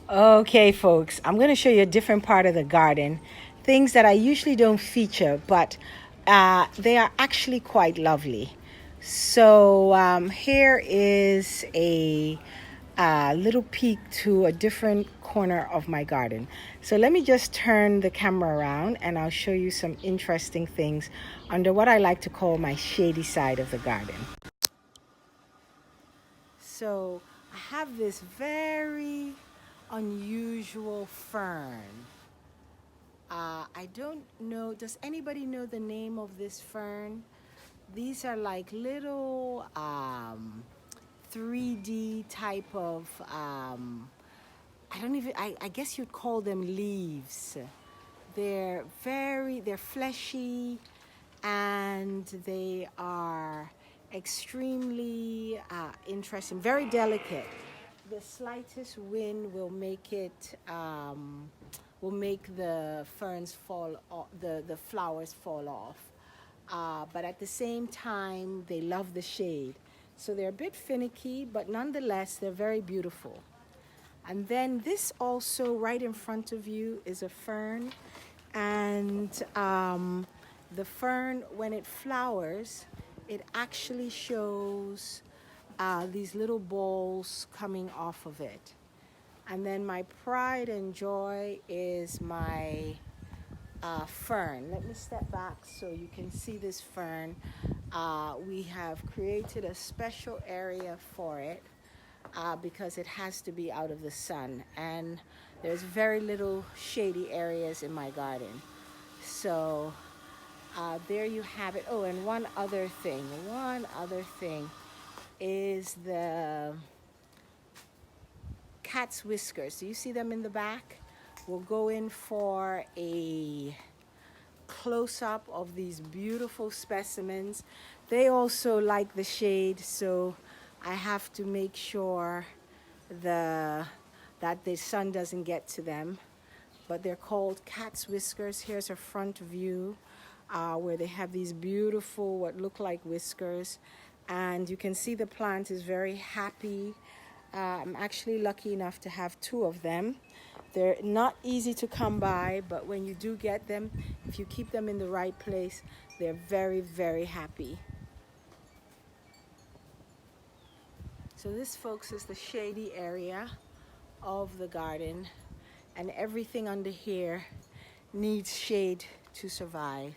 Okay, folks, I'm going to show you a different part of the garden. Things that I usually don't feature, but they are actually quite lovely. So, here is a little peek to a different corner of my garden. So, let me just turn the camera around and I'll show you some interesting things under what I like to call my shady side of the garden. So I have this very unusual fern. I don't know, does anybody know the name of this fern? These are like little 3D type of, I guess you'd call them leaves. They're fleshy and they are extremely interesting, very delicate. The slightest wind will make the ferns fall off, the flowers fall off. But at the same time, they love the shade. So they're a bit finicky, but nonetheless, they're very beautiful. And then this also right in front of you is a fern. And the fern, when it flowers, it actually shows these little balls coming off of it. And then my pride and joy is my fern. Let me step back so you can see this fern. We have created a special area for it because it has to be out of the sun. And there's very little shady areas in my garden. So there you have it. Oh, and one other thing is the cat's whiskers. Do you see them in the back? We'll go in for a close-up of these beautiful specimens. They also like the shade, so I have to make sure that the sun doesn't get to them. But they're called cat's whiskers. Here's a front view where they have these beautiful, what look like whiskers. And you can see the plant is very happy. I'm actually lucky enough to have two of them. They're not easy to come by, but when you do get them, if you keep them in the right place, they're very, very happy. So this, folks, is the shady area of the garden, and everything under here needs shade to survive.